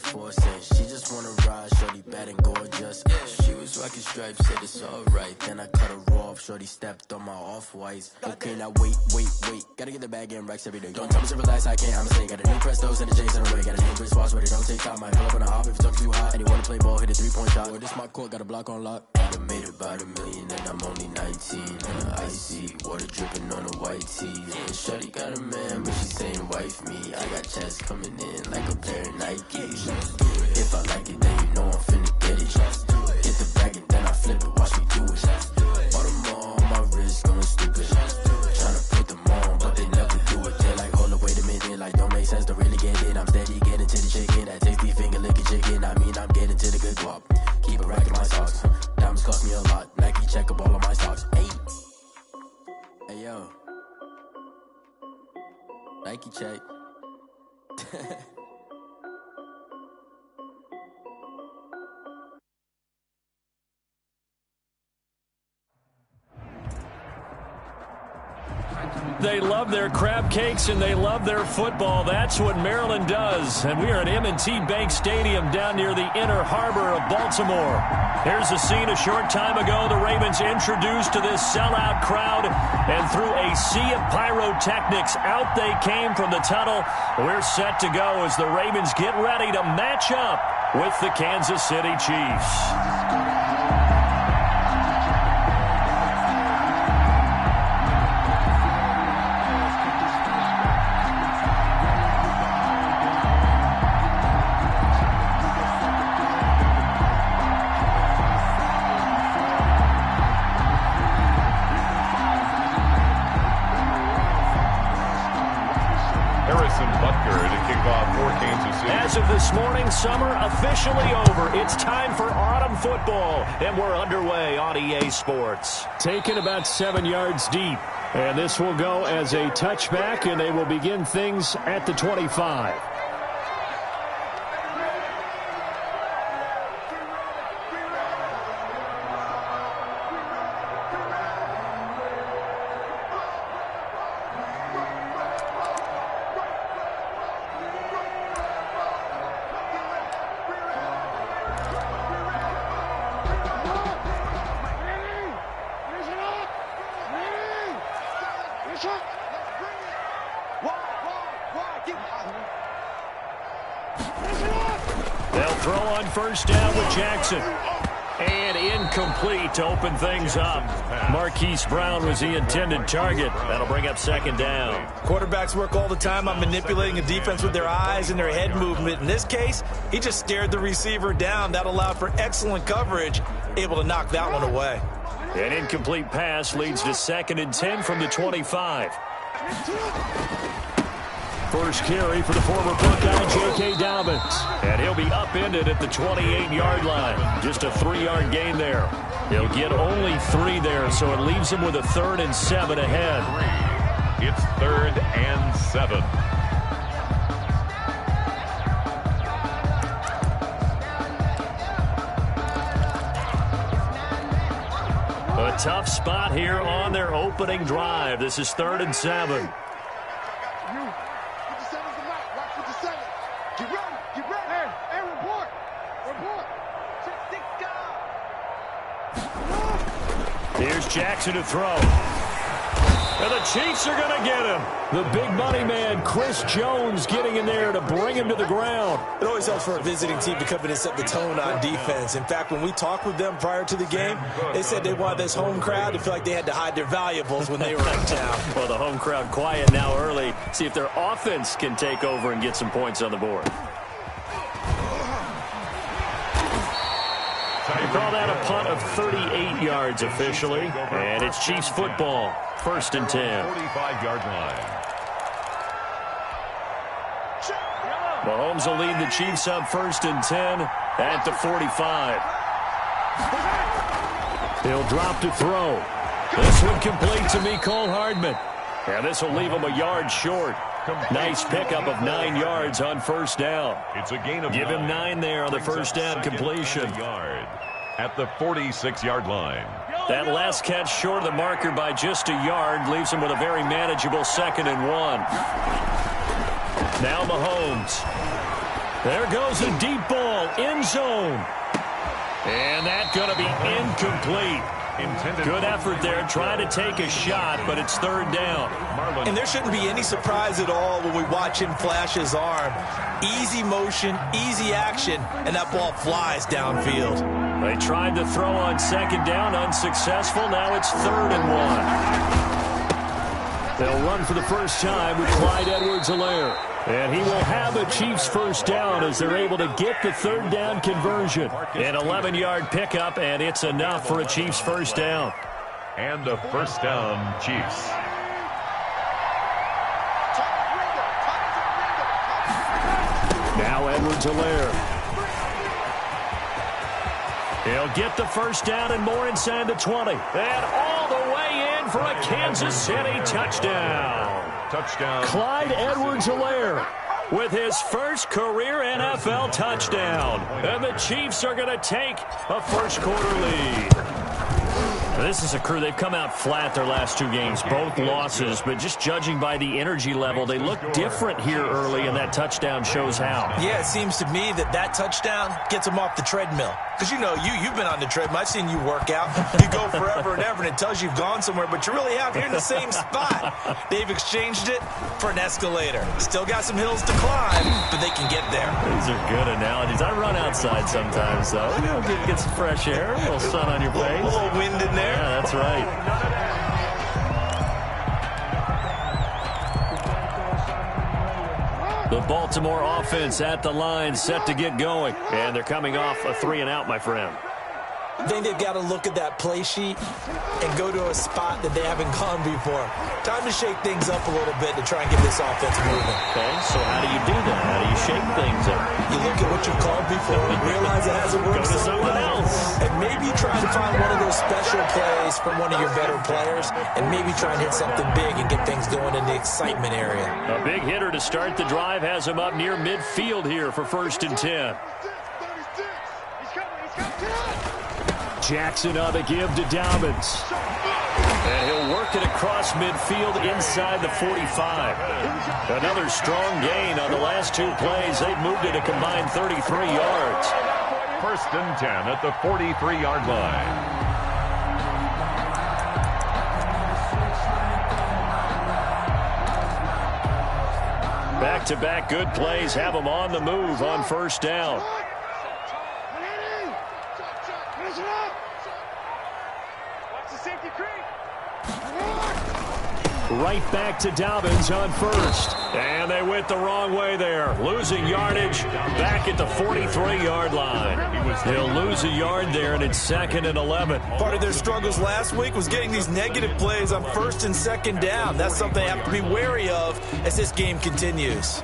4 cents. She just wanna ride, shorty bad and gorgeous. She was rocking stripes, said it's alright. Then I cut her off, shorty stepped on my off-whites. Okay, now wait. Gotta get the bag and racks every day. Don't tell me to relax, I can't, I'm a stay. Got a new Prestos and a J's in a way. Got a new Chris Foss, but it don't take time. Might pull up on a hop if it talks too hot. And you wanna play ball, hit a 3-point shot. Or this my court, got a block on lock. I made about $1 million and I'm only 19. And I icy, water dripping on a white tee. And shorty got a man, but she saying wife me. I got chest coming in like a pair of Nikes. If I like it, then you know I'm finna get it. Hit the bag and then I flip it, watch me do it. All them all on my wrist going stupid. Tryna put them on, but they never do it. They're like, hold up, wait a minute, like don't make sense to really get it. I'm steady getting to the chicken, that tasty finger licking chicken. I mean, I'm getting to the good guap. Keep a rack in my socks. Diamonds cost me a lot. Nike check up all of my stocks. Hey yo. Nike check. They love their crab cakes and they love their football. That's what Maryland does. And we are at M&T Bank Stadium down near the Inner Harbor of Baltimore. Here's a scene a short time ago. The Ravens introduced to this sellout crowd. And through a sea of pyrotechnics, out they came from the tunnel. We're set to go as the Ravens get ready to match up with the Kansas City Chiefs. As of this morning, summer officially over. It's time for autumn football, and we're underway on EA Sports. Taken about 7 yards deep, and this will go as a touchback, and they will begin things at the 25. They'll throw on first down with Jackson. And incomplete to open things up. Marquise Brown was the intended target. That'll bring up second down. Quarterbacks work all the time on manipulating a defense with their eyes and their head movement. In this case, he just stared the receiver down. That allowed for excellent coverage, able to knock that one away. An incomplete pass leads to 2nd and 10 from the 25. First carry for the former Buckeye, J.K. Dobbins. And he'll be upended at the 28-yard line. Just a 3-yard gain there. He'll get only 3 there, so it leaves him with a 3rd and 7 ahead. It's 3rd and 7. A tough spot here on their opening drive. This is 3rd and 7. Here's Jackson to throw. And the Chiefs are going to get him. The big money man, Chris Jones, getting in there to bring him to the ground. It always helps for a visiting team to come in and set the tone on defense. In fact, when we talked with them prior to the game, they said they wanted this home crowd to feel like they had to hide their valuables when they were in town. Well, the home crowd quiet now early. See if their offense can take over and get some points on the board. We call that a punt of 38 yards officially. And it's Chiefs football. 1st and 10. 45-yard line. Mahomes will lead the Chiefs up 1st and 10 at the 45. He'll drop to throw. This one complete to Mecole Hardman. And this will leave him a yard short. Nice pickup of 9 yards on first down. It's a gain of Give him 9 there on the first down completion. Yard at the 46-yard line. That last catch short of the marker by just a yard leaves him with a very manageable 2nd and 1. Now Mahomes. There goes a deep ball, end zone. And that's going to be incomplete. Good effort there, trying to take a shot, but it's third down. And there shouldn't be any surprise at all when we watch him flash his arm. Easy motion, easy action, and that ball flies downfield. They tried to throw on second down, unsuccessful. Now it's 3rd and 1. They'll run for the first time with Clyde Edwards-Helaire. And he will have a Chiefs first down as they're able to get the third down conversion. An 11-yard pickup, and it's enough for a Chiefs first down. And a first down, Chiefs. Now Edwards-Helaire. He'll get the first down and more inside the 20. And all the way in for a Kansas City touchdown. Touchdown. Clyde Edwards-Helaire with his first career NFL touchdown. And the Chiefs are going to take a first-quarter lead. This is a crew. They've come out flat their last 2 games, both losses, but just judging by the energy level, they look different here early, and that touchdown shows how. Yeah, it seems to me that touchdown gets them off the treadmill. Because, you know, you've been on the treadmill. I've seen you work out. You go forever and ever, and it tells you you've gone somewhere, but you really have. You're in the same spot. They've exchanged it for an escalator. Still got some hills to climb, but they can get there. These are good analogies. I run outside sometimes, though. You know, get some fresh air, a little sun on your face. A little wind in there. Yeah, that's right. The Baltimore offense at the line, set to get going. And they're coming off a 3-and-out, my friend. I think they've got to look at that play sheet and go to a spot that they haven't gone before. Time to shake things up a little bit to try and get this offense moving. Okay, so how do you do that? How do you shake things up? You look at what you've called before and realize it hasn't worked Go to so something well. else. And maybe you try and find one of those special plays from one of your better players and maybe try and hit something big and get things going in the excitement area. A big hitter to start the drive has him up near midfield here for 1st and 10. Jackson on the give to Dobbins. And he'll work it across midfield inside the 45. Another strong gain on the last 2 plays. They've moved it a combined 33 yards. 1st and 10 at the 43-yard line. Back-to-back good plays have them on the move on first down. Right back to Dobbins on first. And they went the wrong way there. Losing yardage back at the 43-yard line. He'll lose a yard there, and it's 2nd and 11. Part of their struggles last week was getting these negative plays on 1st and 2nd down. That's something they have to be wary of as this game continues.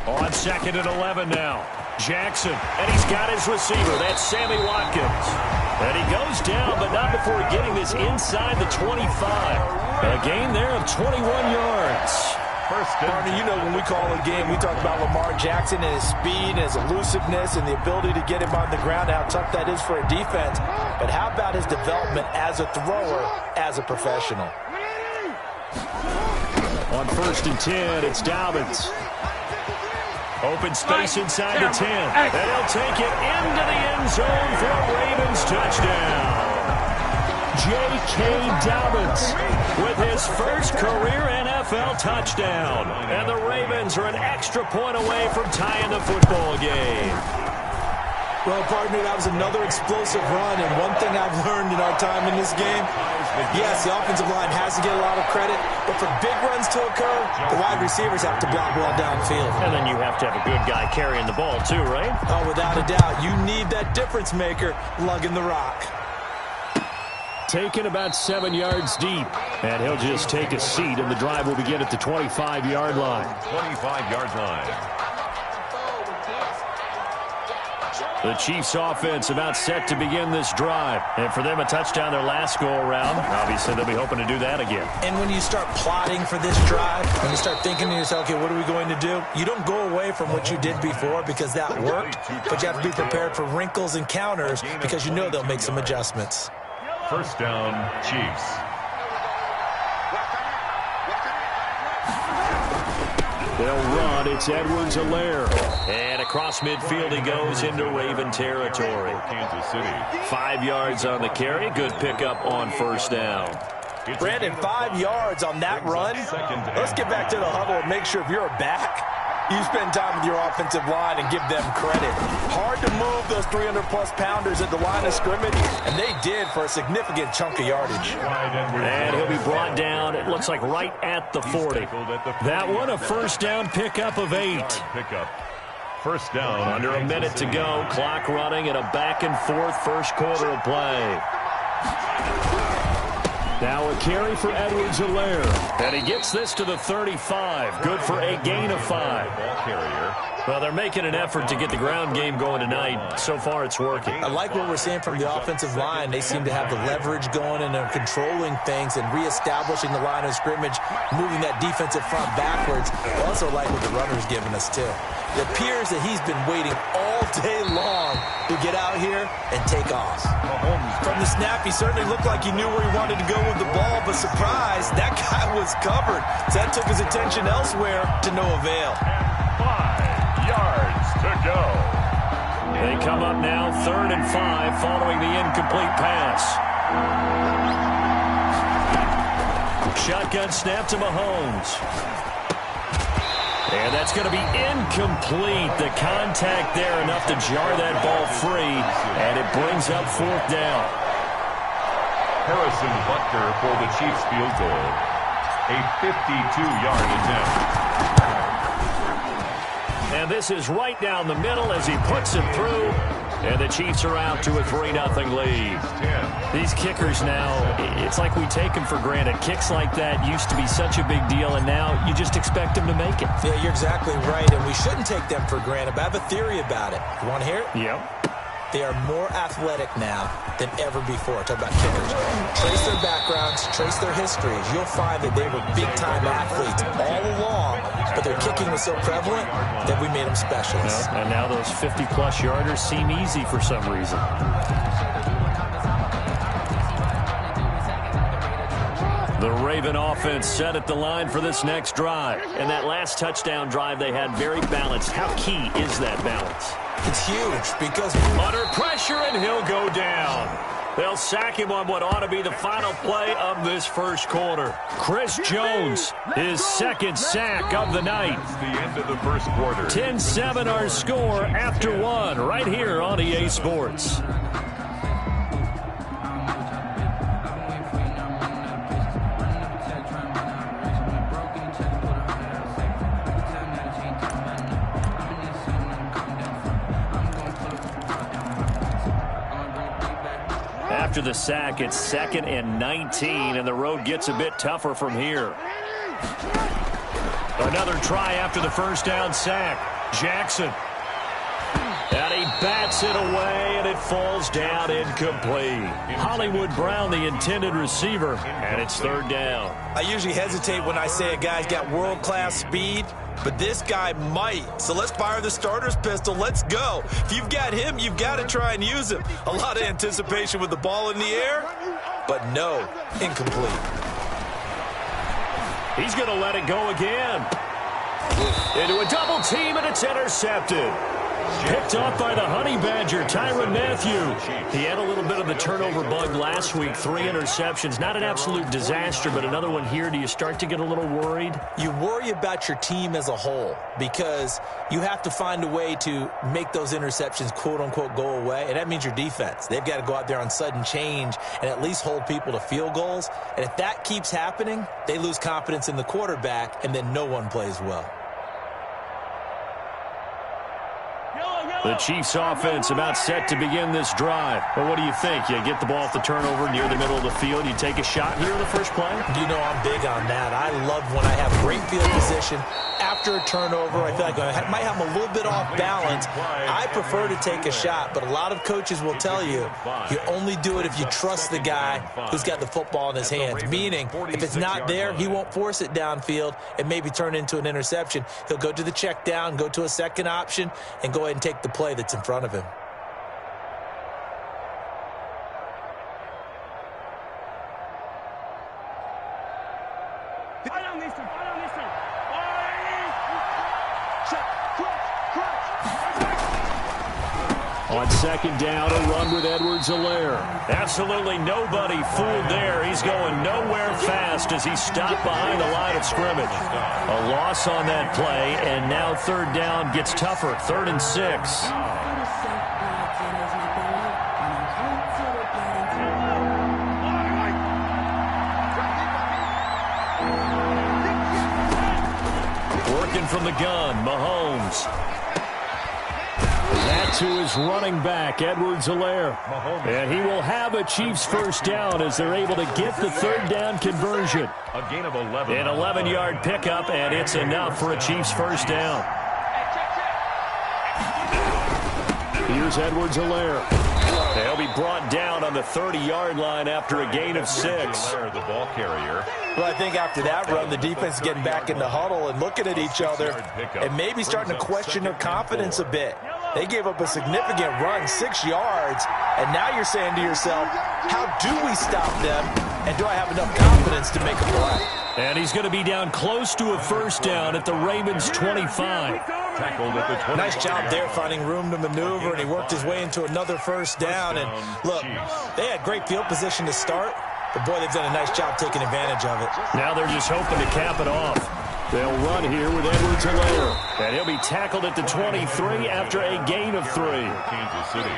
On 2nd and 11 now. Jackson, and he's got his receiver. That's Sammy Watkins. And he goes down, but not before getting this inside the 25. A gain there of 21 yards. Barney, you know when we call a game, we talk about Lamar Jackson and his speed and his elusiveness and the ability to get him on the ground, how tough that is for a defense. But how about his development as a thrower, as a professional? On 1st and 10, it's Dobbins. Open space inside the 10. And he'll take it into the end zone for a Ravens touchdown. J.K. Dobbins with his first career NFL touchdown. And the Ravens are an extra point away from tying the football game. Well, pardon me, that was another explosive run. And one thing I've learned in our time in this game, yes, the offensive line has to get a lot of credit, but for big runs to occur, the wide receivers have to block well downfield. And then you have to have a good guy carrying the ball too, right? Oh, without a doubt. You need that difference maker lugging the rock. Taken about 7 yards deep. And he'll just take a seat, and the drive will begin at the 25-yard line. 25-yard line. The Chiefs offense about set to begin this drive. And for them, a touchdown their last go-around. Obviously, they'll be hoping to do that again. And when you start plotting for this drive, when you start thinking to yourself, okay, what are we going to do? You don't go away from what you did before because that worked, but you have to be prepared for wrinkles and counters because you know they'll make some adjustments. First down, Chiefs. They'll run. It's Edwards-Helaire. And across midfield he goes into Raven territory. Kansas City. 5 yards on the carry. Good pickup on first down. Brandon, 5 yards on that run. Let's get back to the huddle and make sure if you're a back, you spend time with your offensive line and give them credit. Hard to move those 300-plus pounders at the line of scrimmage, and they did for a significant chunk of yardage. And he'll be brought down, it looks like, right at the 40. That one, a first down pickup of 8. First down. Under a minute to go. Clock running and a back-and-forth first quarter of play. Now a carry for Edwards-Helaire. And he gets this to the 35. Good for a gain of 5. Ball carrier. Well, they're making an effort to get the ground game going tonight. So far, it's working. I like what we're seeing from the offensive line. They seem to have the leverage going and they're controlling things and reestablishing the line of scrimmage, moving that defensive front backwards. I also like what the runner's giving us, too. It appears that he's been waiting all day long to get out here and take off. From the snap, he certainly looked like he knew where he wanted to go with the ball, but surprise, that guy was covered. So that took his attention elsewhere to no avail. 5 yards to go. They come up now 3rd and 5 following the incomplete pass. Shotgun snap to Mahomes. And that's going to be incomplete. The contact there enough to jar that ball free, and it brings up 4th down. Harrison Butker for the Chiefs field goal. A 52-yard attempt. And this is right down the middle as he puts it through. And the Chiefs are out to a 3-0 lead. These kickers now, it's like we take them for granted. Kicks like that used to be such a big deal, and now you just expect them to make it. Yeah, you're exactly right, and we shouldn't take them for granted, but I have a theory about it. You want to hear it? Yep. They are more athletic now than ever before. Talk about kickers. Trace their backgrounds, trace their histories. You'll find that they were big-time athletes all along, but their kicking was so prevalent that we made them specialists. And now those 50-plus yarders seem easy for some reason. The Raven offense set at the line for this next drive. And that last touchdown drive they had very balanced. How key is that balance? It's huge because under pressure, and he'll go down. They'll sack him on what ought to be the final play of this first quarter. Chris Jones, his 2nd sack of the night. It's the end of the first quarter. 10-7 our score after 1 right here on EA Sports. After the sack, it's 2nd and 19, and the road gets a bit tougher from here. Another try after the first down sack. Jackson. And he bats it away, and it falls down incomplete. Hollywood Brown, the intended receiver, and it's 3rd down. I usually hesitate when I say a guy's got world-class speed, but this guy might. So let's fire the starter's pistol. Let's go. If you've got him, you've got to try and use him. A lot of anticipation with the ball in the air, but no, incomplete. He's going to let it go again. Into a double team, and it's intercepted. Picked off by the Honey Badger, Tyrann Mathieu. He had a little bit of the turnover bug last week, 3 interceptions. Not an absolute disaster, but another one here. Do you start to get a little worried? You worry about your team as a whole because you have to find a way to make those interceptions, quote-unquote, go away, and that means your defense. They've got to go out there on sudden change and at least hold people to field goals, and if that keeps happening, they lose confidence in the quarterback, and then no one plays well. The Chiefs offense about set to begin this drive. Well, what do you think? You get the ball off the turnover near the middle of the field. You take a shot here in the first play? You know I'm big on that. I love when I have great field position after a turnover, I feel like I might have a little bit off balance. I prefer to take a shot, but a lot of coaches will tell you only do it if you trust the guy who's got the football in his hands. Meaning, if it's not there, he won't force it downfield and maybe turn into an interception. He'll go to the check down, go to a second option, and go ahead and take the play that's in front of him. On second down, a run with Edwards-Helaire. Absolutely nobody fooled there. He's going nowhere fast as he stopped behind the line of scrimmage. A loss on that play, and now third down gets tougher. 3rd and 6. Working from the gun, Mahomes. That to his running back, Edwards-Helaire. And he will have a Chiefs first down as they're able to get the third down conversion. A gain of 11. An 11-yard pickup, and it's enough for a Chiefs first down. Here's Edwards-Helaire. They'll be brought down on the 30-yard line after a gain of 6. The ball carrier. Well, I think after that run, the defense is getting back in the huddle and looking at each other and maybe starting to question their confidence a bit. They gave up a significant run, 6 yards, and now you're saying to yourself, how do we stop them, and do I have enough confidence to make a play? And he's going to be down close to a first down at the Ravens' 25. Tackled at the 20. Nice job there finding room to maneuver, and he worked his way into another first down. And look, they had great field position to start, but boy, they've done a nice job taking advantage of it. Now they're just hoping to cap it off. They'll run here with Edwards-Helaire. And he'll be tackled at the 23 after a gain of 3. Kansas City.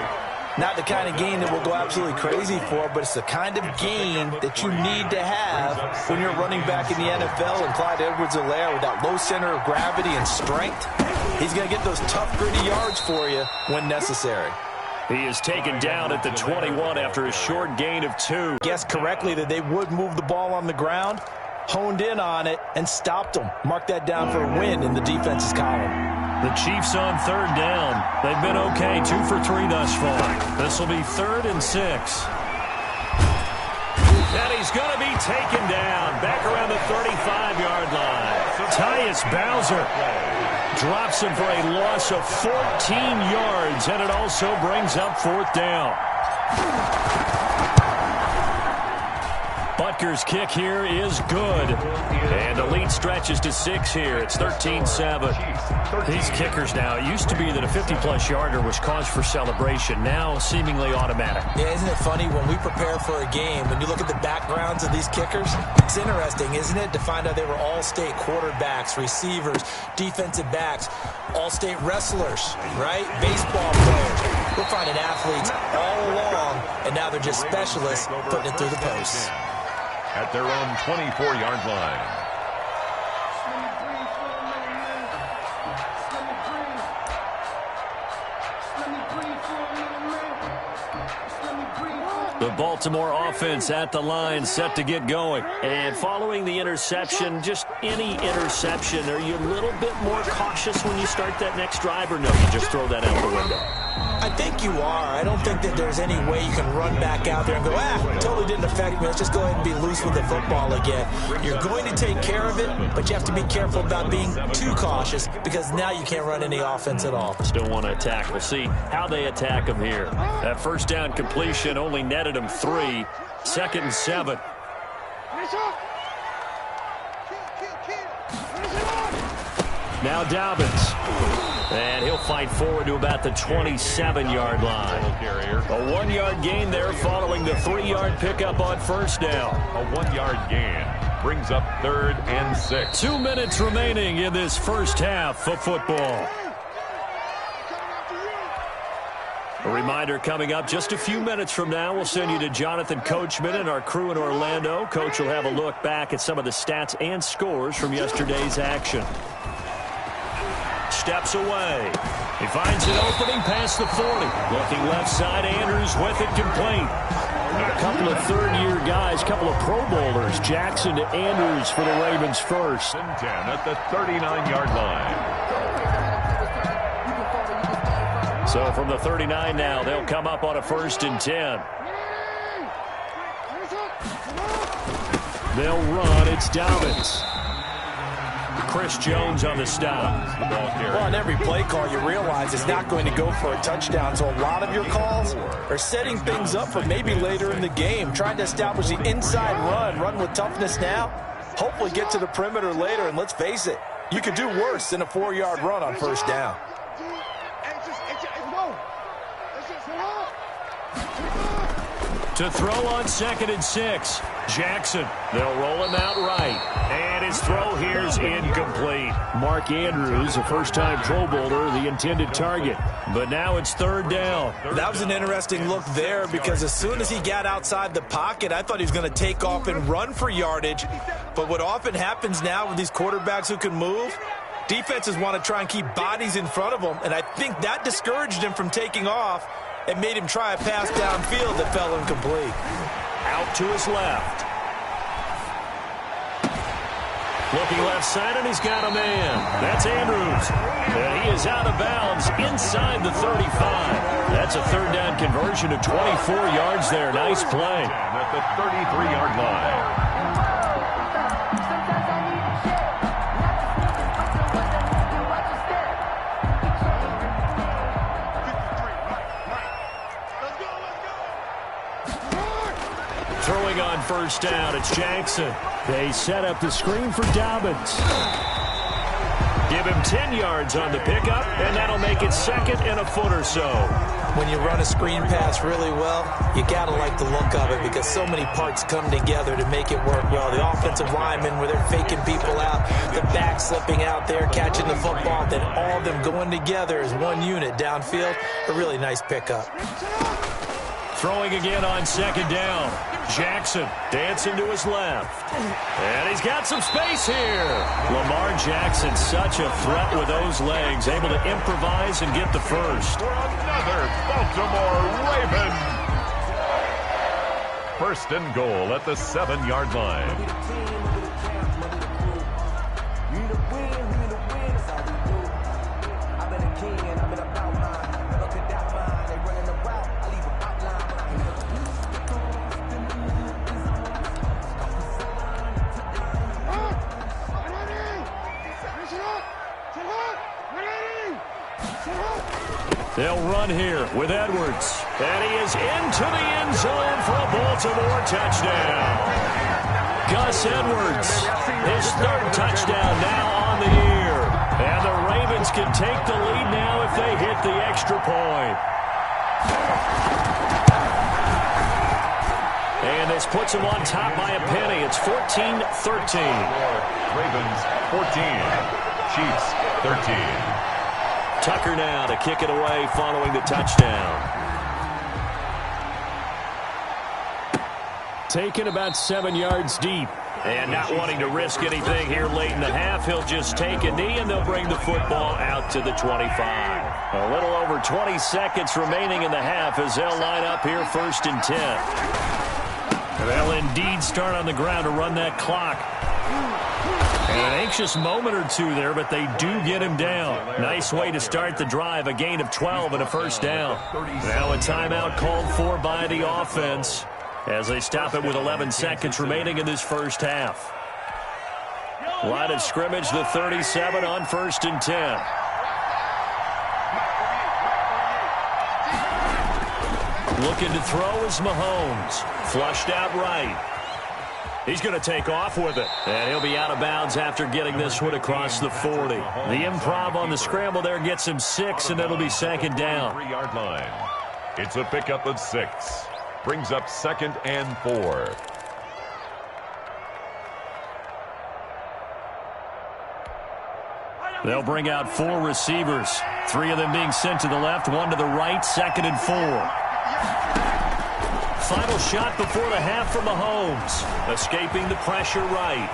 Not the kind of gain that we'll go absolutely crazy for, but it's the kind of gain that you need to have when you're running back in the NFL. And Clyde Edwards-Helaire, with that low center of gravity and strength, he's going to get those tough, gritty yards for you when necessary. He is taken down at the 21 after a short gain of 2. Guessed correctly that they would move the ball on the ground, honed in on it, and stopped them. Mark that down for a win in the defense's column. The Chiefs on third down. They've been okay, 2 for 3 thus far. This will be 3rd and 6. And he's going to be taken down back around the 35-yard line. Tyus Bowser drops him for a loss of 14 yards, and it also brings up 4th down. Butker's kick here is good. And the lead stretches to 6 here. It's 13-7. These kickers now, it used to be that a 50-plus yarder was cause for celebration. Now seemingly automatic. Yeah, isn't it funny when we prepare for a game, when you look at the backgrounds of these kickers, it's interesting, isn't it, to find out they were all-state quarterbacks, receivers, defensive backs, all-state wrestlers, right? Baseball players. We're finding athletes all along, and now they're just specialists putting it through the posts. At their own 24-yard line. The Baltimore offense at the line, set to get going. And following the interception, just any interception, are you a little bit more cautious when you start that next drive, or no, you just throw that out the window? I think you are. I don't think that there's any way you can run back out there and go, totally didn't affect me. Let's just go ahead and be loose with the football again. You're going to take care of it, but you have to be careful about being too cautious because now you can't run any offense at all. Still want to attack. We'll see how they attack him here. That first down completion only netted him 3. 2nd and 7. Now Dobbins. And he'll fight forward to about the 27-yard line. A 1-yard gain there following the 3-yard pickup on first down. A 1-yard gain brings up 3rd and 6. 2 minutes remaining in this first half of football. A reminder coming up just a few minutes from now, we'll send you to Jonathan Coachman and our crew in Orlando. Coach will have a look back at some of the stats and scores from yesterday's action. Steps away. He finds an opening past the 40. Looking left side, Andrews with it complete. A couple of third-year guys, couple of Pro Bowlers. Jackson to Andrews for the Ravens first. 10 at the 39-yard line. So from the 39 now, they'll come up on a 1st and 10. They'll run. It's Dobbins. Chris Jones on the stop. Well, on every play call, you realize it's not going to go for a touchdown. So a lot of your calls are setting things up for maybe later in the game, trying to establish the inside run with toughness now, hopefully get to the perimeter later. And let's face it, you could do worse than a 4-yard run on 1st down. To throw on 2nd and 6. Jackson. They'll roll him out right. And his throw here's incomplete. Mark Andrews, a first-time Pro Bowler, the intended target. But now it's 3rd down. That was an interesting look there because as soon as he got outside the pocket, I thought he was going to take off and run for yardage. But what often happens now with these quarterbacks who can move, defenses want to try and keep bodies in front of them. And I think that discouraged him from taking off and made him try a pass downfield that fell incomplete. Out to his left. Looking left side, and he's got a man. That's Andrews. And he is out of bounds inside the 35. That's a 3rd down conversion of 24 yards there. Nice play. At the 33-yard line. Throwing on 1st down, it's Jackson. They set up the screen for Dobbins. Give him 10 yards on the pickup, and that'll make it 2nd and a foot or so. When you run a screen pass really well, you got to like the look of it because so many parts come together to make it work well. The offensive linemen, where they're faking people out, the back slipping out there, catching the football, then all of them going together as one unit downfield. A really nice pickup. Throwing again on 2nd down. Jackson dancing to his left. And he's got some space here. Lamar Jackson, such a threat with those legs, able to improvise and get the first. For another Baltimore Raven. 1st and goal at the 7-yard line. They'll run here with Edwards. And he is into the end zone for a Baltimore touchdown. Gus Edwards, his 3rd touchdown now on the year. And the Ravens can take the lead now if they hit the extra point. And this puts them on top by a penny. It's 14-13. Ravens 14, Chiefs 13. Tucker now to kick it away following the touchdown. Taken about 7 yards deep. And not wanting to risk anything here late in the half, he'll just take a knee and they'll bring the football out to the 25. A little over 20 seconds remaining in the half as they'll line up here 1st and 10. They'll indeed start on the ground to run that clock. And an anxious moment or two there, but they do get him down. Nice way to start the drive, a gain of 12 and a 1st down. Now a timeout called for by the offense as they stop it with 11 seconds remaining in this 1st half. Line of scrimmage, the 37 on 1st and 10. Looking to throw is Mahomes. Flushed out right. He's going to take off with it. And he'll be out of bounds after getting this one across the 40. The improv on the scramble there gets him 6, and it'll be 2nd down. 3-yard line. It's a pickup of 6. Brings up 2nd and 4. They'll bring out 4 receivers. 3 of them being sent to the left, 1 to the right, 2nd and 4. Final shot before the half from Mahomes. Escaping the pressure right.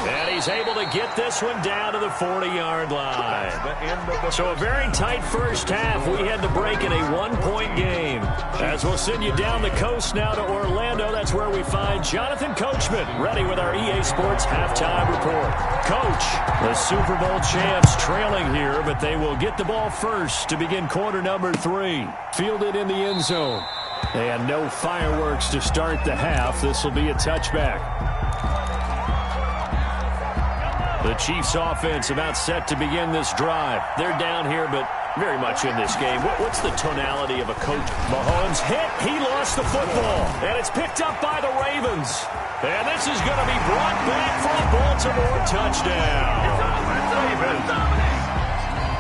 And he's able to get this one down to the 40-yard line. So a very tight first half. We had to break in a one-point game. As we'll send you down the coast now to Orlando, that's where we find Jonathan Coachman, ready with our EA Sports halftime report. Coach, the Super Bowl champs trailing here, but they will get the ball first to begin quarter number 3. Fielded in the end zone. And no fireworks to start the half. This will be a touchback. The Chiefs offense about set to begin this drive. They're down here, but very much in this game. What's the tonality of a coach? Mahomes hit. He lost the football. And it's picked up by the Ravens. And this is going to be brought back for a Baltimore touchdown.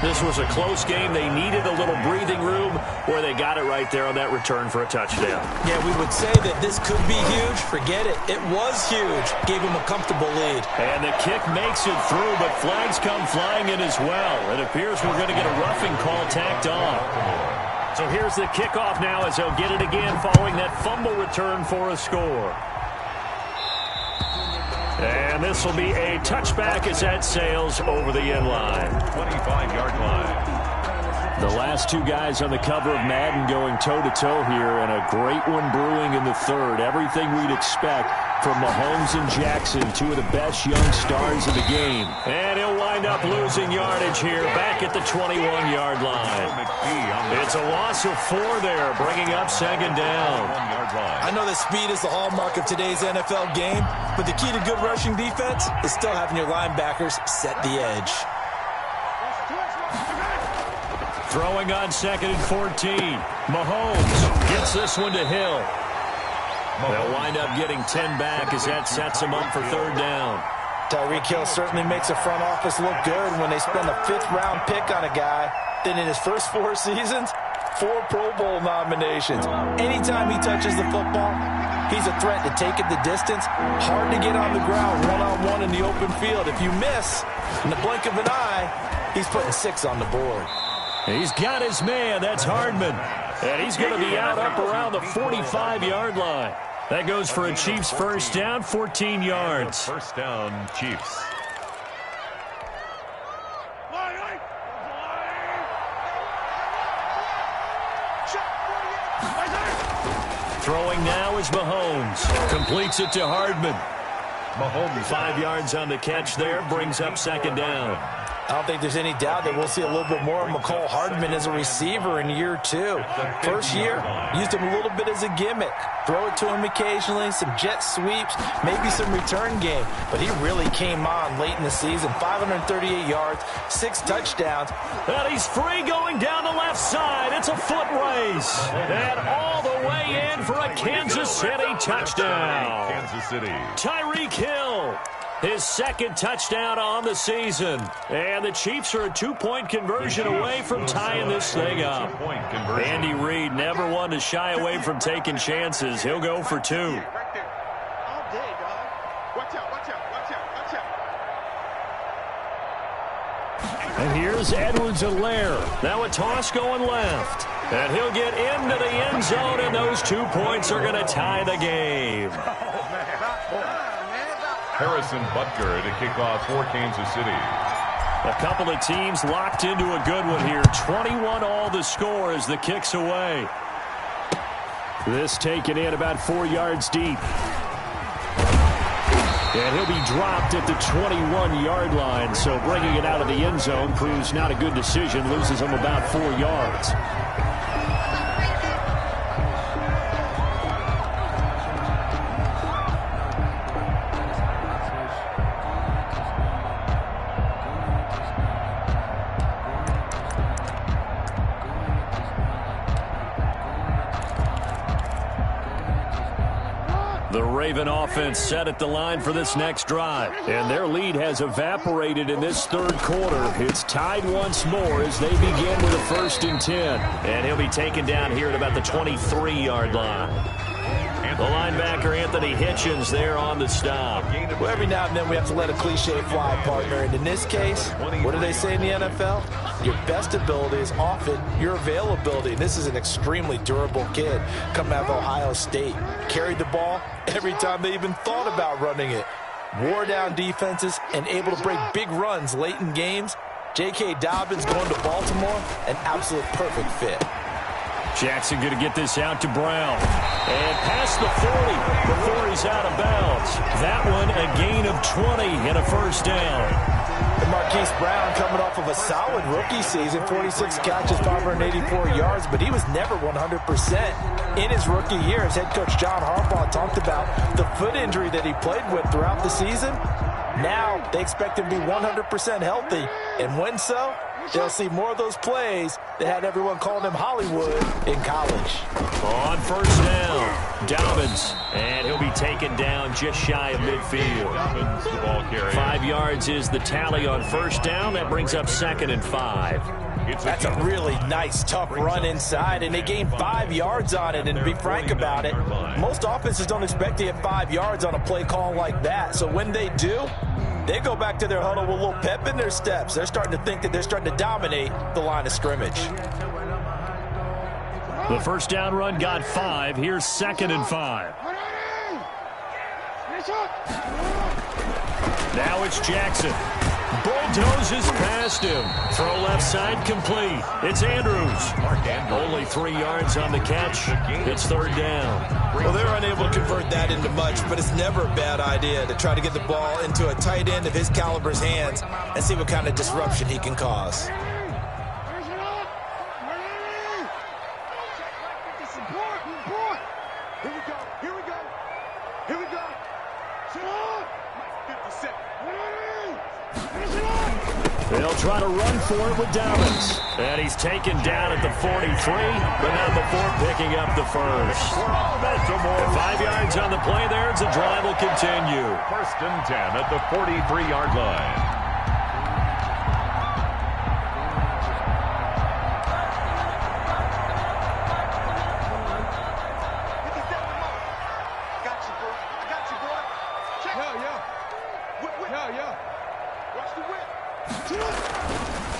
This was a close game. They needed a little breathing room, where they got it right there on that return for a touchdown. Yeah, we would say that this could be huge. Forget it. It was huge. Gave him a comfortable lead. And the kick makes it through, but flags come flying in as well. It appears we're going to get a roughing call tacked on. So here's the kickoff now as they'll get it again following that fumble return for a score. And this will be a touchback as that sails over the end line. 25-yard line. The last two guys on the cover of Madden going toe-to-toe here, and a great one brewing in the third. Everything we'd expect from Mahomes and Jackson, two of the best young stars of the game. And he'll wind up losing yardage here, back at the 21-yard line. It's a loss of 4 there, bringing up second down. I know that speed is the hallmark of today's NFL game, but the key to good rushing defense is still having your linebackers set the edge. Throwing on 2nd and 14. Mahomes gets this one to Hill. They'll wind up getting 10 back as that sets them up for third down. Tyreek Hill certainly makes the front office look good when they spend a 5th-round pick on a guy. Then in his first 4 seasons, 4 Pro Bowl nominations. Anytime he touches the football, he's a threat to take it the distance. Hard to get on the ground one-on-one in the open field. If you miss, in the blink of an eye, he's putting 6 on the board. He's got his man. That's Hardman. And he's going to be out up around the 45-yard line. That goes for a Chiefs first down, 14 yards. First down, Chiefs. Throwing now is Mahomes. Completes it to Hardman. Mahomes 5 yards on the catch there. Brings up second down. I don't think there's any doubt that we'll see a little bit more of McCall Hardman as a receiver in year 2. First year, used him a little bit as a gimmick. Throw it to him occasionally, some jet sweeps, maybe some return game. But he really came on late in the season. 538 yards, 6 touchdowns. And he's free going down the left side. It's a foot race. And all the way in for a Kansas City touchdown. Kansas City. Tyreek Hill. His 2nd touchdown on the season. And the Chiefs are a 2-point conversion away from tying this thing up. Andy Reid never one to shy away from taking chances. He'll go for 2. And here's Edwards-Helaire. Now a toss going left. And he'll get into the end zone, and those 2 points are going to tie the game. Harrison Butker to kick off for Kansas City. A couple of teams locked into a good one here. 21 all the score as the kick's away. This taken in about 4 yards deep. And he'll be dropped at the 21-yard line. So bringing it out of the end zone proves not a good decision. Loses him about 4 yards. The Raven offense set at the line for this next drive. And their lead has evaporated in this third quarter. It's tied once more as they begin with a 1st and 10. And he'll be taken down here at about the 23-yard line. The linebacker, Anthony Hitchens, there on the stop. Well, every now and then we have to let a cliche fly, partner. And in this case, what do they say in the NFL? Your best ability is often your availability. And this is an extremely durable kid coming out of Ohio State. Carried the ball every time they even thought about running it. wore down defenses, and able to break big runs late in games. J.K. Dobbins going to Baltimore, an absolute perfect fit. Jackson going to get this out to Brown. And past the 40 before he's out of bounds. That one a gain of 20 and a first down. And Marquise Brown coming off of a solid rookie season, 46 catches, 584 yards, but he was never 100% in his rookie year. As head coach John Harbaugh talked about the foot injury that he played with throughout the season. Now they expect him to be 100% healthy, and when so, they'll see more of those plays that had everyone calling him Hollywood in college. On first down, Dobbins, and he'll be taken down just shy of midfield. Dobbins, the ball carrier. 5 yards is the tally on first down. That brings up 2nd and 5. That's a really nice, tough run inside, and they gained 5 yards on it. And to be frank about it, most offenses don't expect to get 5 yards on a play call like that. So when they do, they go back to their huddle with a little pep in their steps. They're starting to think that they're starting to dominate the line of scrimmage. The first down run got 5. Here's 2nd and 5. Now it's Jackson. Bulldozes past him. Throw left side complete. It's Andrews. Only 3 yards on the catch. It's 3rd down. Well, they're unable to convert that into much, but it's never a bad idea to try to get the ball into a tight end of his caliber's hands and see what kind of disruption he can cause. They'll try to run for it with Dobbins. And he's taken down at the 43, but not before picking up the first. 5 yards on the play there as the drive will continue. 1st and 10 at the 43-yard line.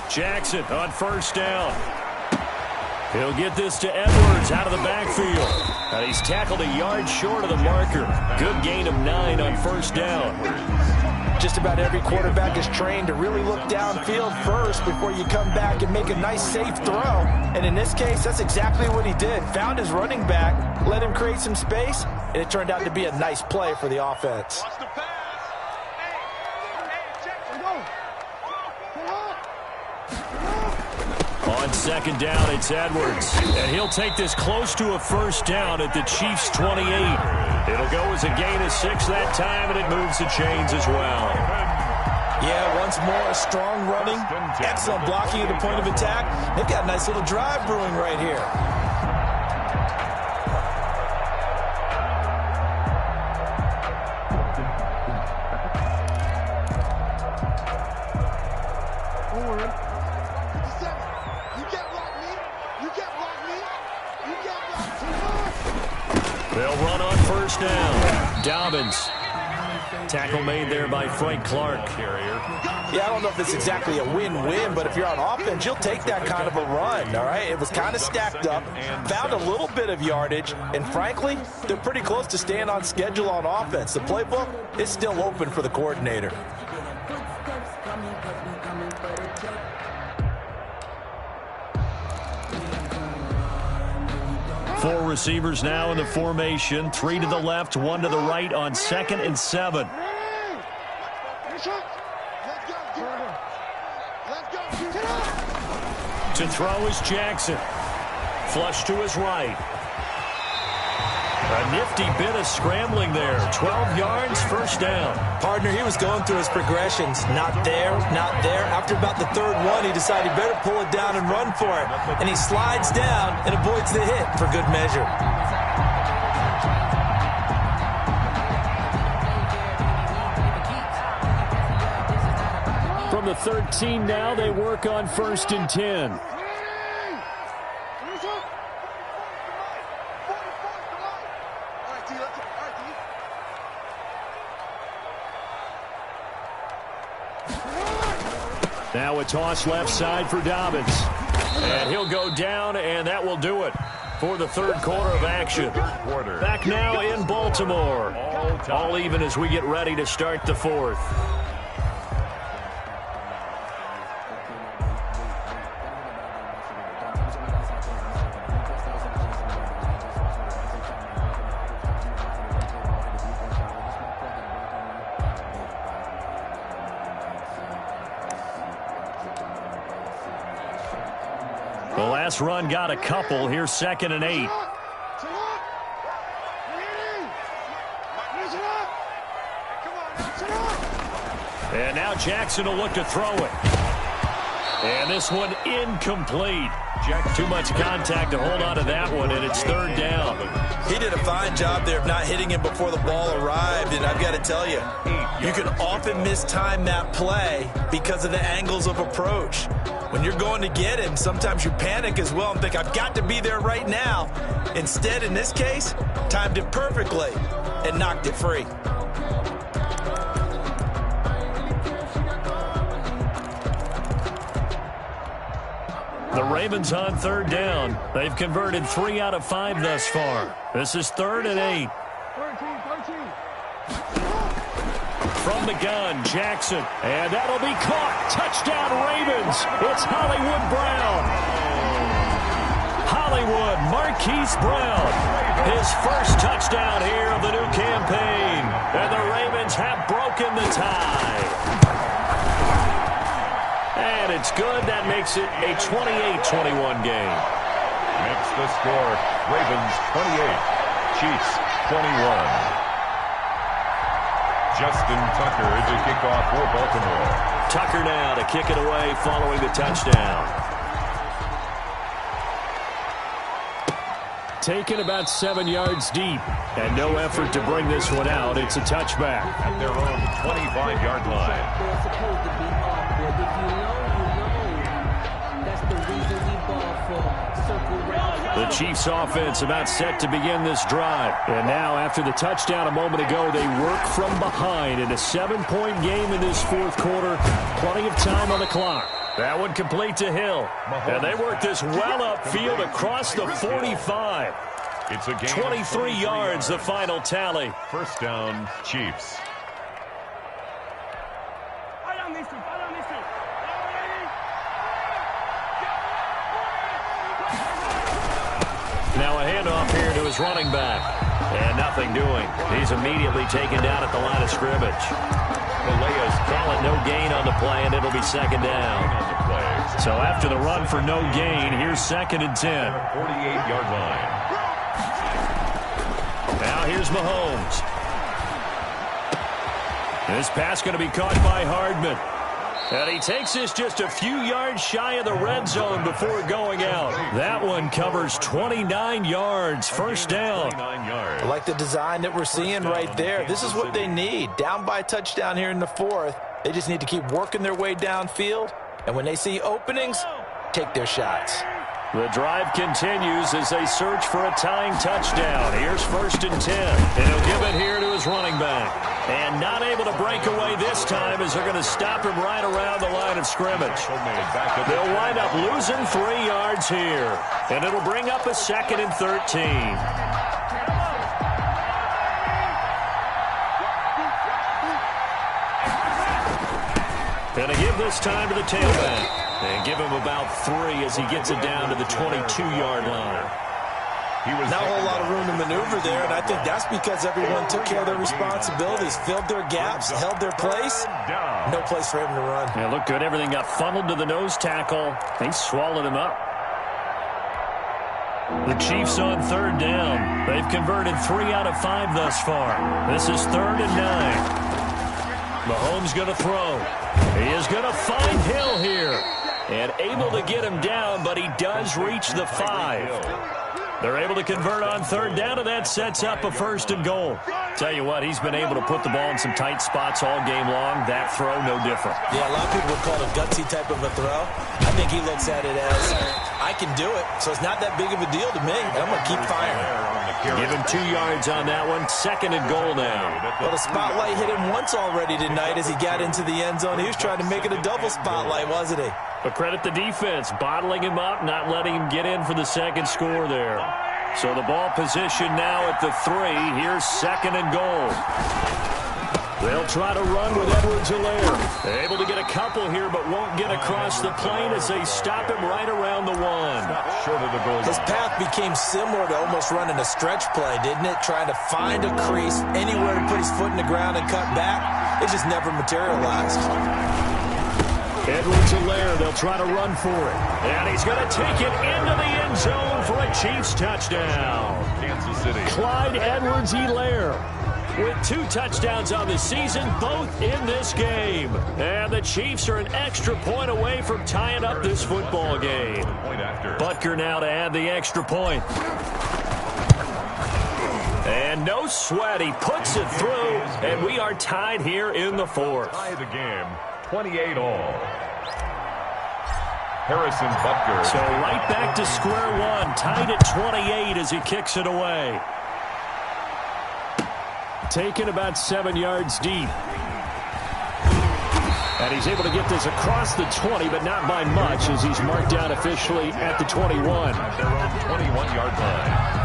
Jackson on first down. He'll get this to Edwards out of the backfield. And he's tackled a yard short of the marker. Good gain of 9 on first down. Just about every quarterback is trained to really look downfield first before you come back and make a nice, safe throw. And in this case, that's exactly what he did. Found his running back, let him create some space, and it turned out to be a nice play for the offense. On 2nd down, it's Edwards. And he'll take this close to a first down at the Chiefs' 28. It'll go as a gain of 6 that time, and it moves the chains as well. Yeah, once more, strong running, excellent blocking at the point of attack. They've got a nice little drive brewing right here. They'll run on first down. Dobbins. Tackle made there by Frank Clark. Yeah, I don't know if it's exactly a win-win, but if you're on offense, you'll take that kind of a run, all right? It was kind of stacked up, found a little bit of yardage, and frankly, they're pretty close to staying on schedule on offense. The playbook is still open for the coordinator. Four receivers now in the formation. 3 to the left, 1 to the right on 2nd and 7. To throw is Jackson. Flush to his right. A nifty bit of scrambling there. 12 yards, first down. Partner, he was going through his progressions. Not there, not there. After about the 3rd one, he decided he better pull it down and run for it. And he slides down and avoids the hit for good measure. From the 13 now, they work on 1st and 10. Now a toss left side for Dobbins. And he'll go down, and that will do it for the third quarter of action. Back now in Baltimore. All even as we get ready to start the fourth. The last run got a couple. Here's 2nd and 8. And now Jackson will look to throw it. And this one incomplete. Too much contact to hold on to that one, and it's 3rd down. He did a fine job there of not hitting him before the ball arrived, and I've got to tell you, you can often mistime that play because of the angles of approach. When you're going to get him, sometimes you panic as well and think, I've got to be there right now. Instead, in this case, timed it perfectly and knocked it free. The Ravens on 3rd down. They've converted 3 out of 5 thus far. This is 3rd and 8. From the gun, Jackson. And that'll be caught. Touchdown, Ravens. It's Hollywood Brown. Hollywood Marquise Brown. His first touchdown here of the new campaign. And the Ravens have broken the tie. And it's good. That makes it a 28-21 game. Makes the score Ravens 28, Chiefs 21. Justin Tucker to kick off for Baltimore. Tucker now to kick it away following the touchdown. Taken about 7 yards deep. And no effort to bring this one out. It's a touchback. At their own 25-yard line. They're supposed to be off, but if you know, that's the reason we ball for circle round. The Chiefs offense about set to begin this drive. And now after the touchdown a moment ago, they work from behind in a 7-point game in this 4th quarter. Plenty of time on the clock. That one complete to Hill. And they work this well upfield across the 45. It's a game 23 yards, the final tally. 1st down, Chiefs. Now a handoff here to his running back. And nothing doing. He's immediately taken down at the line of scrimmage. Villegas call it no gain on the play, and it'll be 2nd down. So after the run for no gain, here's 2nd and 10. 48-yard line. Now here's Mahomes. This pass going to be caught by Hardman. And he takes this just a few yards shy of the red zone before going out. That one covers 29 yards. 1st down. I like the design that we're seeing right there. This is what they need. Down by a touchdown here in the 4th. They just need to keep working their way downfield. And when they see openings, take their shots. The drive continues as they search for a tying touchdown. Here's 1st and 10. And he'll give it here to his running back. And not able to break away this time as they're going to stop him right around the line of scrimmage. They'll wind up losing 3 yards here. And it'll bring up a 2nd and 13. And a give this time to the tailback. And give him about 3 as he gets it down to the 22-yard line. Not a whole lot of room to maneuver there, and I think that's because everyone took care of their responsibilities, filled their gaps, held their place. No place for him to run. Yeah, looked good. Everything got funneled to the nose tackle. They swallowed him up. The Chiefs on 3rd down. They've converted 3 out of 5 thus far. This is 3rd and 9. Mahomes going to throw. He is going to find Hill here. And able to get him down, but he does reach the 5. They're able to convert on 3rd down, and that sets up a 1st and goal. Tell you what, he's been able to put the ball in some tight spots all game long. That throw, no different. Yeah, a lot of people would call it a gutsy type of a throw. I think he looks at it as, I can do it, so it's not that big of a deal to me. I'm going to keep firing. Give him 2 yards on that one. 2nd and goal now. Well, the spotlight hit him once already tonight as he got into the end zone. He was trying to make it a double spotlight, wasn't he? But credit the defense, bottling him up, not letting him get in for the 2nd score there. So the ball position now at the 3. Here's second and goal. They'll try to run with Edwards-Helaire. Able to get a couple here, but won't get across the plane as they stop him right around the 1. Short of the goal. His path became similar to almost running a stretch play, didn't it? Trying to find a crease, anywhere to put his foot in the ground and cut back. It just never materialized. Edwards-Helaire, they'll try to run for it. And he's going to take it into the end zone for a Chiefs touchdown. Kansas City. Clyde Edwards-Helaire with 2 touchdowns on the season, both in this game. And the Chiefs are an extra point away from tying up this football game. Butker now to add the extra point. And no sweat, he puts it through, and we are tied here in the 4th. Tie the game, 28-all. Harrison Butker. So right back to square one, tied at 28 as he kicks it away. Taken about 7 yards deep. And he's able to get this across the 20, but not by much, as he's marked down officially at the 21. At their own 21-yard line.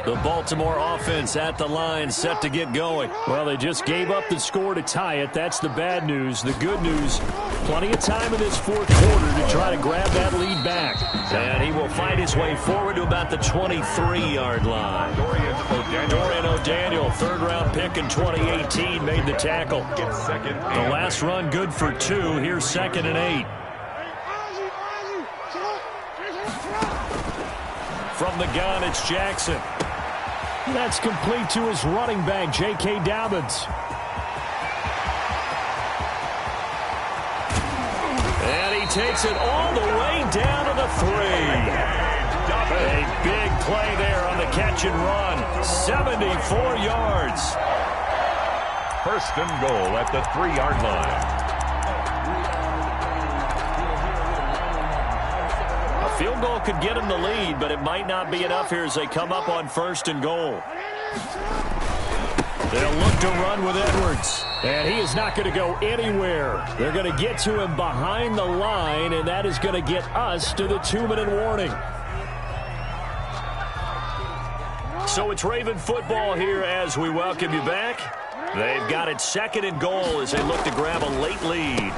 The Baltimore offense at the line, set to get going. Well, they just gave up the score to tie it. That's the bad news. The good news, plenty of time in this 4th quarter to try to grab that lead back. And he will find his way forward to about the 23-yard line. Dorian O'Daniel, 3rd-round pick in 2018, made the tackle. The last run good for 2. Here's 2nd and 8. From the gun, it's Jackson. That's complete to his running back, J.K. Dobbins. And he takes it all the way down to the 3. A big play there on the catch and run. 74 yards. First and goal at the 3-yard line. Field goal could get him the lead, but it might not be enough here as they come up on 1st and goal. They'll look to run with Edwards, and he is not going to go anywhere. They're going to get to him behind the line, and that is going to get us to the 2-minute warning. So it's Raven football here as we welcome you back. They've got it 2nd and goal as they look to grab a late lead.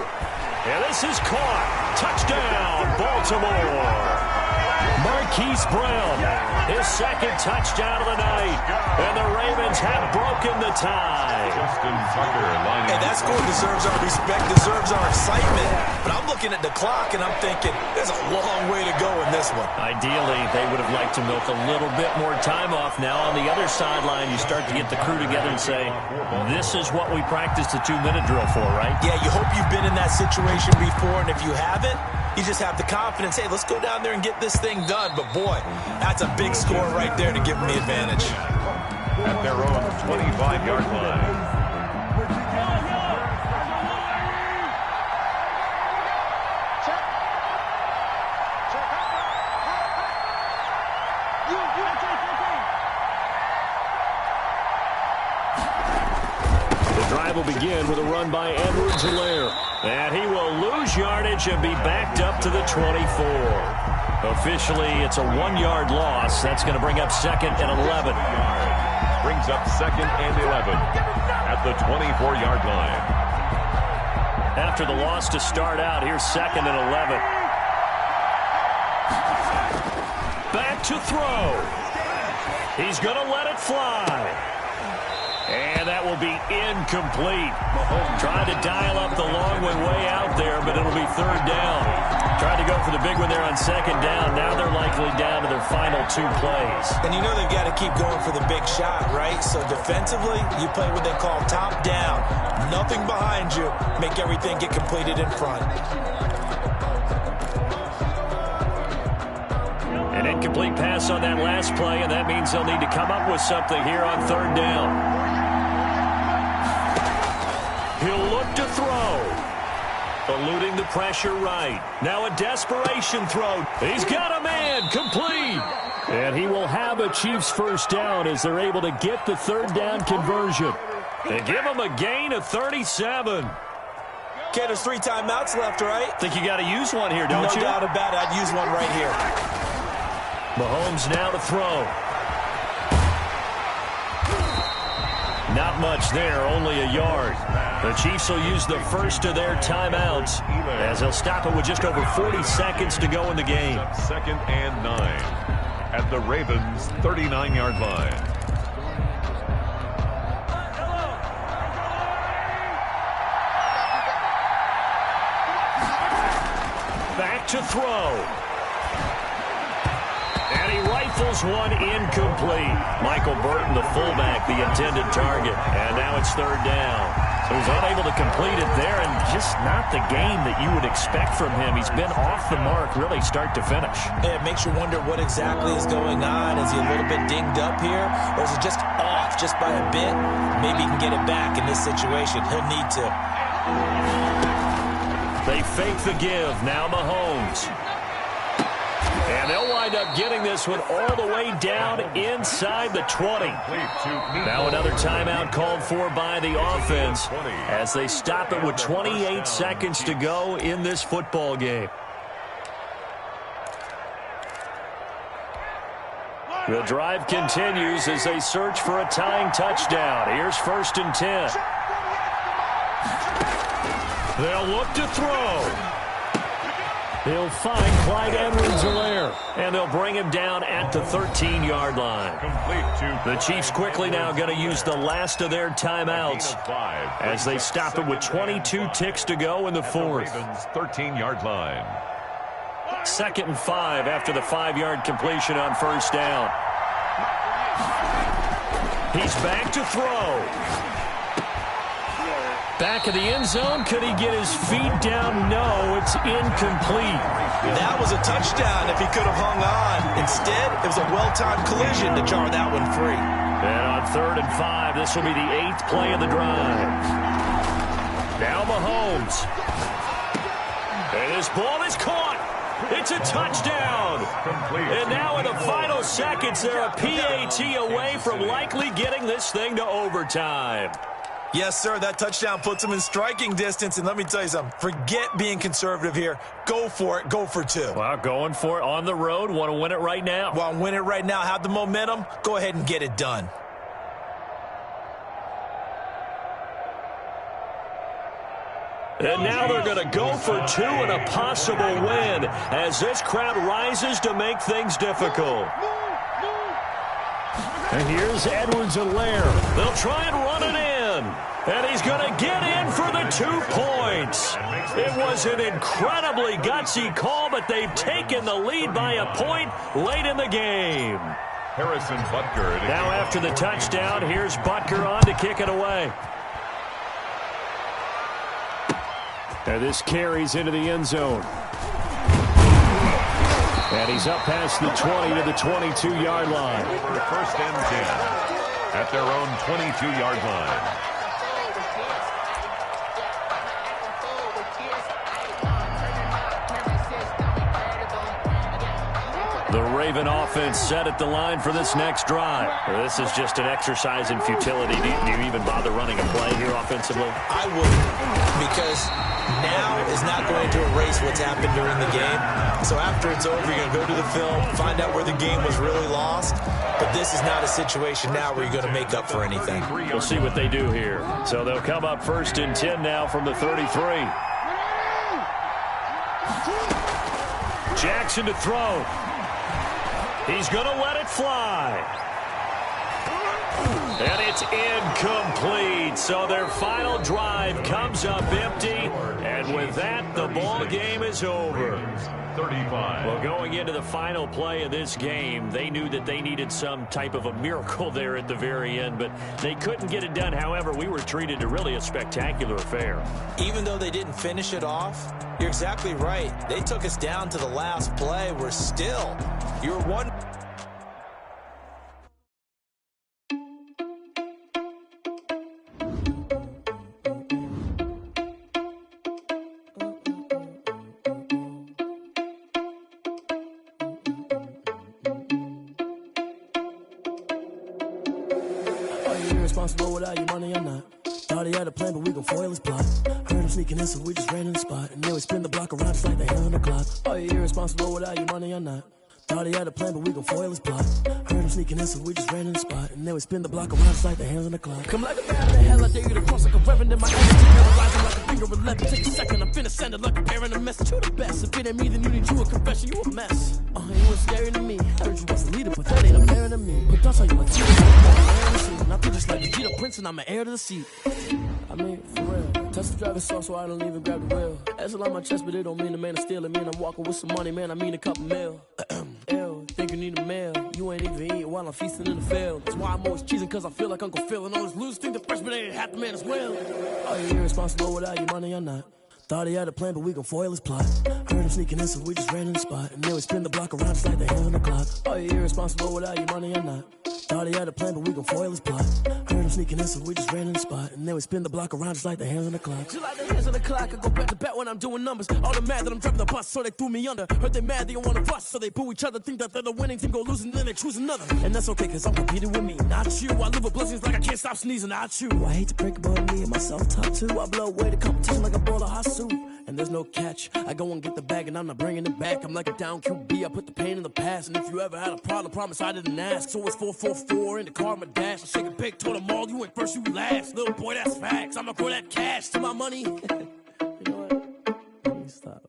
And this is caught. Touchdown, Baltimore. Marquise Brown, his 2nd touchdown of the night. And the Ravens have broken the tie. Hey, that score deserves our respect, deserves our excitement. But I'm looking at the clock, and I'm thinking there's a long way to go in this one. Ideally, they would have liked to milk a little bit more time off. Now, on the other sideline, you start to get the crew together and say, this is what we practiced the 2-minute drill for, right? Yeah, you hope you've been in that situation before, and if you haven't, you just have the confidence, hey, let's go down there and get this thing done. But, boy, that's a big score right there to give them the advantage. At their own 25-yard line. Will begin with a run by Edwards-Helaire. And he will lose yardage and be backed up to the 24. Officially, it's a 1-yard loss. That's going to bring up 2nd and 11. Brings up 2nd and 11 at the 24-yard line. After the loss to start out, here's 2nd and 11. Back to throw. He's going to let it fly. And that will be incomplete. Trying to dial up the long one way out there, but it'll be 3rd down. Tried to go for the big one there on 2nd down. Now they're likely down to their final 2 plays. And you know they've got to keep going for the big shot, right? So defensively, you play what they call top down. Nothing behind you. Make everything get completed in front. An incomplete pass on that last play, and that means they'll need to come up with something here on 3rd down. He'll look to throw. Eluding the pressure right. Now a desperation throw. He's got a man. Complete. And he will have a Chiefs first down as they're able to get the third down conversion. They give him a gain of 37. Okay, there's 3 timeouts left, right? Think you got to use one here, don't you? No doubt about it. I'd use one right here. Mahomes now to throw. Not much there, only a yard. The Chiefs will use the first of their timeouts as they'll stop it with just over 40 seconds to go in the game. 2nd and 9 at the Ravens' 39-yard line. Back to throw. And he rifles one incomplete. Michael Burton, the fullback, the intended target. And now it's third down. So he's unable to complete it there, and just not the game that you would expect from him. He's been off the mark really start to finish. Yeah, it makes you wonder what exactly is going on. Is he a little bit dinged up here, or is it just off just by a bit? Maybe he can get it back in this situation. He'll need to. They fake the give. Now Mahomes. And they'll wind up getting this one all the way down inside the 20. Now another timeout called for by the offense as they stop it with 28 seconds to go in this football game. The drive continues as they search for a tying touchdown. Here's 1st and 10. They'll look to throw. He'll find Clyde Edwards-Helaire, and they'll bring him down at the 13-yard line. The Chiefs quickly now going to use the last of their timeouts as they stop it with 22 ticks to go in the fourth. 13-yard line. 2nd and 5 after the 5-yard completion on first down. He's back to throw. Back of the end zone. Could he get his feet down? No, it's incomplete. That was a touchdown if he could have hung on. Instead, it was a well-timed collision to jar that one free. And on 3rd and 5, this will be the 8th play of the drive. Now Mahomes. And his ball is caught. It's a touchdown. And now in the final seconds, they're a PAT away from likely getting this thing to overtime. Yes, sir, that touchdown puts him in striking distance. And let me tell you something, forget being conservative here. Go for it. Go for 2. Well, going for it on the road. Want to win it right now. Want to win it right now. Have the momentum. Go ahead and get it done. And now they're going to go for 2 and a possible win as this crowd rises to make things difficult. And here's Edwards-Helaire. They'll try and run it in. And he's going to get in for the 2 points. It was an incredibly gutsy call, but they've taken the lead by a point late in the game. Harrison Butker. Now after the touchdown, here's Butker on to kick it away. And this carries into the end zone. And he's up past the 20 to the 22-yard line. Over 1st and 10 at their own 22-yard line. The Raven offense set at the line for this next drive. This is just an exercise in futility. Do you even bother running a play here offensively? I wouldn't, because now is not going to erase what's happened during the game. So after it's over, you're going to go to the film, find out where the game was really lost. But this is not a situation now where you're going to make up for anything. We'll see what they do here. So they'll come up 1st and 10 now from the 33. Jackson to throw. He's going to let it fly. And it's incomplete. So their final drive comes up empty. And with that, the ball game is over. 35. Well, going into the final play of this game, they knew that they needed some type of a miracle there at the very end, but they couldn't get it done. However, we were treated to really a spectacular affair. Even though they didn't finish it off, you're exactly right. They took us down to the last play. We're still, you're one. irresponsible without your money or not. Thought he had a plan, but we gon' foil his plot. Heard him sneaking in, so we just ran in the spot. And then we spin the block around just like the hand on the clock. Are you irresponsible without your money or not? Thought he had a plan, but we gon' foil his plot. Heard him sneaking in, so we just ran in the spot. And then we spin the block around just like the hands on the clock. Come like a bat in the hell, I dare you to cross like a reverend in my energy. Paralyzing like a finger of 11. Take a second, I'm finna send it like a parent a message to the best. If it ain't me, then you need you a confession, you a mess. You was scary to me. Heard you was a leader, but that ain't apparent to me. But that's how you like to and I feel just like Vegeta Prince and I'm an heir to the seat. I mean, for real. Touch the driver's sauce so I don't even grab the wheel. That's on my chest, but it don't mean the man is stealing. Man, I'm walking with some money, man, I mean a couple mil. Ew, think you need a meal. You ain't even eating while I'm feasting in the field. That's why I'm always cheesing, cause I feel like Uncle Phil. And all those losers think the freshman ain't half the man as well. Are you irresponsible without your money or not? Thought he had a plan, but we gon' foil his plot. Heard him sneaking in, so we just ran in the spot. And then we spin the block around just like the hands on the clock. Are you irresponsible without your money or not? Thought he had a plan, but we gon' foil his plot. Heard him sneaking in, so we just ran in the spot. And then we spin the block around just like the hands on the clock. Just like the hands on the clock, I go back to back when I'm doing numbers. All the mad that I'm driving the bus, so they threw me under. Heard they mad, they don't wanna bust, so they boo each other. Think that they're the winning team, go losing, then they choose another. And that's okay, cause I'm competing with me, not you. I live with blessings like I can't stop sneezing, not you. I hate to break about me and my self-talk too. I blow away the competition like a bowl of hot soup. And there's no catch. I go and get the bag and I'm not bringing it back. I'm like a down QB, I put the pain in the past. And if you ever had a problem, promise I didn't ask. So it's 444 in the car, my dash. I shake a big, told them all, you went first, you last. Little boy, that's facts. I'ma throw that cash to my money. You know what? Let me stop.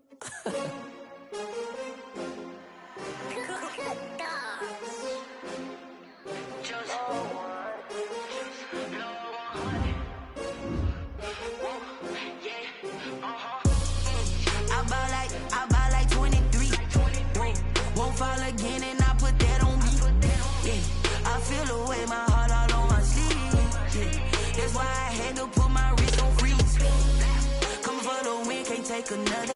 I buy like 23. Won't fall again and I put that on me. Yeah, I feel the way, my heart all on my sleeve. Yeah, that's why I had to put my wrist on freeze. Come for the win, can't take another.